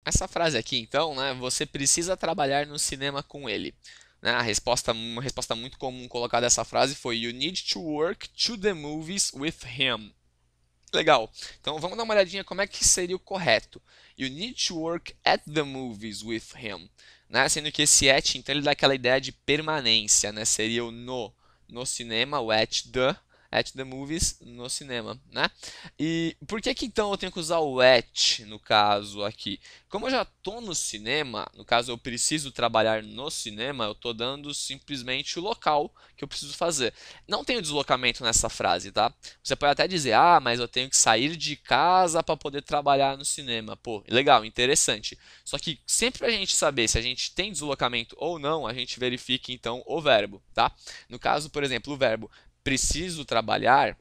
essa frase aqui, então, né, você precisa trabalhar no cinema com ele. Né, uma resposta muito comum colocada dessa frase foi You need to work to the movies with him. Legal. Então vamos dar uma olhadinha como é que seria o correto. You need to work at the movies with him. Né? Sendo que esse at, então, ele dá aquela ideia de permanência, né? Seria o no cinema, o at the movies, no cinema, né? E por que que então eu tenho que usar o at no caso aqui? Como eu já estou no cinema, no caso eu preciso trabalhar no cinema, eu estou dando simplesmente o local que eu preciso fazer. Não tem o deslocamento nessa frase, tá? Você pode até dizer, ah, mas eu tenho que sair de casa para poder trabalhar no cinema. Pô, legal, interessante. Só que sempre para a gente saber se a gente tem deslocamento ou não, a gente verifica então o verbo, tá? No caso, por exemplo, o verbo preciso trabalhar,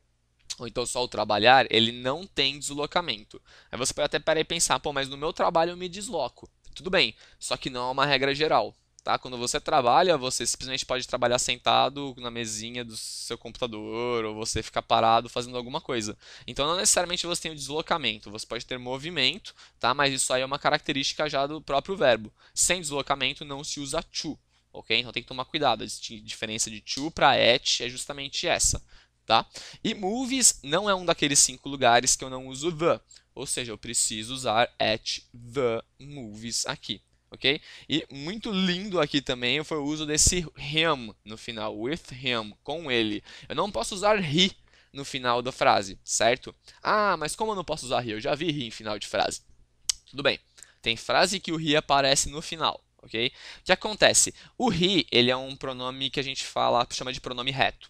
ou então só o trabalhar, ele não tem deslocamento. Aí você pode até parar e pensar, pô, mas no meu trabalho eu me desloco. Tudo bem, só que não é uma regra geral. Tá? Quando você trabalha, você simplesmente pode trabalhar sentado na mesinha do seu computador, ou você ficar parado fazendo alguma coisa. Então não necessariamente você tem o deslocamento, você pode ter movimento, tá? Mas isso aí é uma característica já do próprio verbo. Sem deslocamento não se usa to. Ok? Então tem que tomar cuidado. A diferença de to para at é justamente essa. Tá? E movies não é um daqueles 5 lugares que eu não uso the. Ou seja, eu preciso usar at the movies aqui. Ok? E muito lindo aqui também foi o uso desse him no final. With him, com ele. Eu não posso usar he no final da frase, certo? Ah, mas como eu não posso usar he? Eu já vi he em final de frase. Tudo bem. Tem frase que o he aparece no final. Ok? O que acontece? O he, ele é um pronome que a gente chama de pronome reto.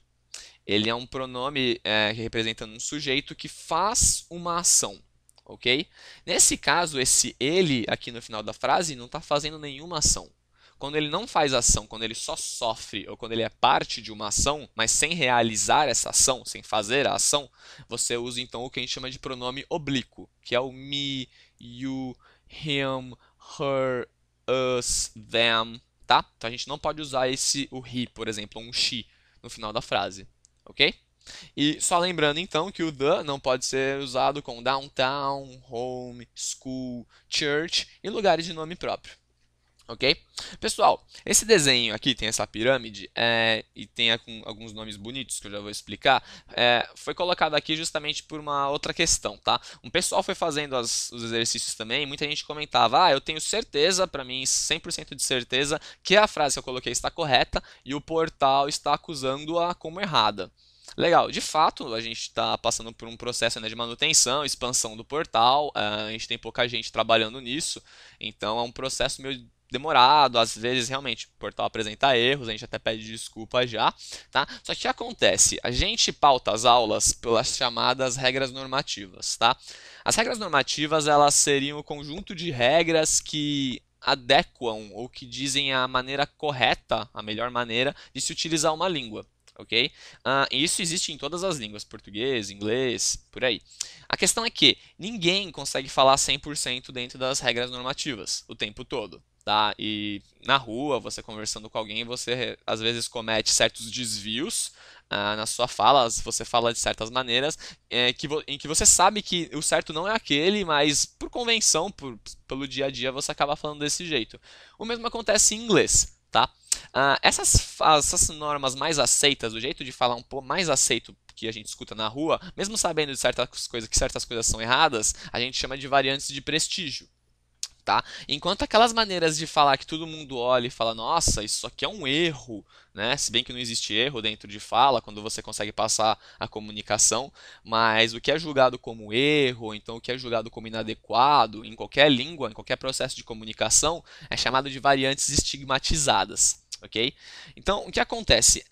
Ele é um pronome que representa um sujeito que faz uma ação, ok? Nesse caso, esse ele aqui no final da frase não está fazendo nenhuma ação. Quando ele não faz ação, quando ele só sofre, ou quando ele é parte de uma ação, mas sem realizar essa ação, sem fazer a ação, você usa então o que a gente chama de pronome oblíquo, que é o me, you, him, her, us, them, tá? Então a gente não pode usar o he, por exemplo, ou um she no final da frase, ok? E só lembrando então que o the não pode ser usado com downtown, home, school, church e lugares de nome próprio. Ok? Pessoal, esse desenho aqui tem essa pirâmide e tem alguns nomes bonitos que eu já vou explicar. Foi colocado aqui justamente por uma outra questão, tá? Um pessoal foi fazendo os exercícios também, muita gente comentava, eu tenho certeza, para mim 100% de certeza, que a frase que eu coloquei está correta e o portal está acusando-a como errada. Legal, de fato, a gente está passando por um processo, né, de manutenção, expansão do portal, a gente tem pouca gente trabalhando nisso, então é um processo meio demorado, às vezes realmente o portal apresenta erros, a gente até pede desculpa já, tá? Só que o que acontece? A gente pauta as aulas pelas chamadas regras normativas, tá? As regras normativas, elas seriam o conjunto de regras que adequam ou que dizem a maneira correta, a melhor maneira de se utilizar uma língua. Ok? Isso existe em todas as línguas, português, inglês, por aí. A questão é que ninguém consegue falar 100% dentro das regras normativas o tempo todo. Tá? E na rua, você conversando com alguém, você às vezes comete certos desvios na sua fala, você fala de certas maneiras em que você sabe que o certo não é aquele, mas por convenção, pelo dia a dia, você acaba falando desse jeito. O mesmo acontece em inglês. Tá? Essas normas mais aceitas, o jeito de falar um pouco mais aceito que a gente escuta na rua, mesmo sabendo de que certas coisas são erradas, a gente chama de variantes de prestígio. Tá? Enquanto aquelas maneiras de falar que todo mundo olha e fala, nossa, isso aqui é um erro, né? Se bem que não existe erro dentro de fala, quando você consegue passar a comunicação, mas o que é julgado como erro, ou então o que é julgado como inadequado, em qualquer língua, em qualquer processo de comunicação, é chamado de variantes estigmatizadas, ok? Então, o que acontece?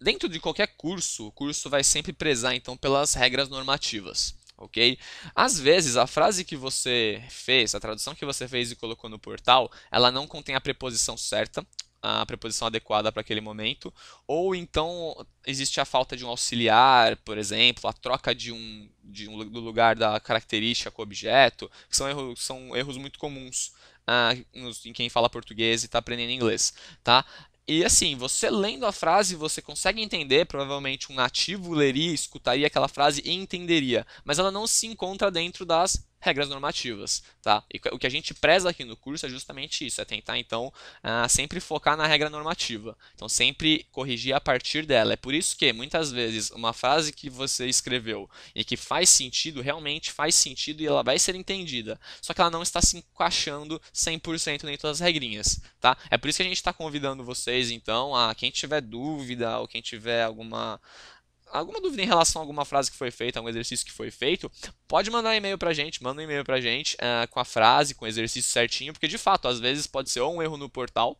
Dentro de qualquer curso, o curso vai sempre prezar então pelas regras normativas. Ok? Às vezes a frase que você fez, a tradução que você fez e colocou no portal, ela não contém a preposição certa, a preposição adequada para aquele momento, ou então existe a falta de um auxiliar, por exemplo, a troca do lugar da característica com o objeto, que são erros muito comuns em quem fala português e está aprendendo inglês, tá? E assim, você lendo a frase, você consegue entender, provavelmente um nativo leria, escutaria aquela frase e entenderia, mas ela não se encontra dentro das regras normativas, tá? E o que a gente preza aqui no curso é justamente isso, é tentar então sempre focar na regra normativa. Então sempre corrigir a partir dela. É por isso que muitas vezes uma frase que você escreveu e que faz sentido, realmente faz sentido e ela vai ser entendida. Só que ela não está se encaixando 100% dentro das regrinhas, tá? É por isso que a gente está convidando vocês então a quem tiver dúvida ou quem tiver alguma dúvida em relação a alguma frase que foi feita, algum exercício que foi feito, pode mandar um e-mail pra gente, manda um e-mail pra gente com a frase, com o exercício certinho, porque de fato, às vezes pode ser ou um erro no portal,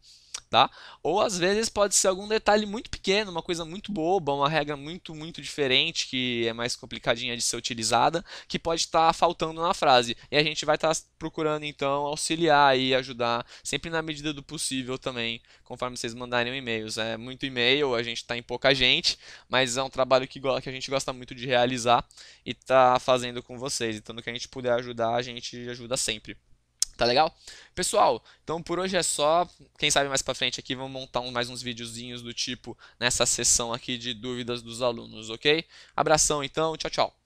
tá? Ou às vezes pode ser algum detalhe muito pequeno, uma coisa muito boba, uma regra muito diferente que é mais complicadinha de ser utilizada, que pode estar faltando na frase. E a gente vai estar procurando então auxiliar e ajudar, sempre na medida do possível também, conforme vocês mandarem e-mails. É muito e-mail, a gente está em pouca gente, mas é um trabalho que a gente gosta muito de realizar e tá fazendo com vocês. Então, no que a gente puder ajudar, a gente ajuda sempre. Tá legal? Pessoal, então por hoje é só. Quem sabe mais pra frente aqui vamos montar mais uns videozinhos do tipo nessa sessão aqui de dúvidas dos alunos, ok? Abração então, tchau, tchau.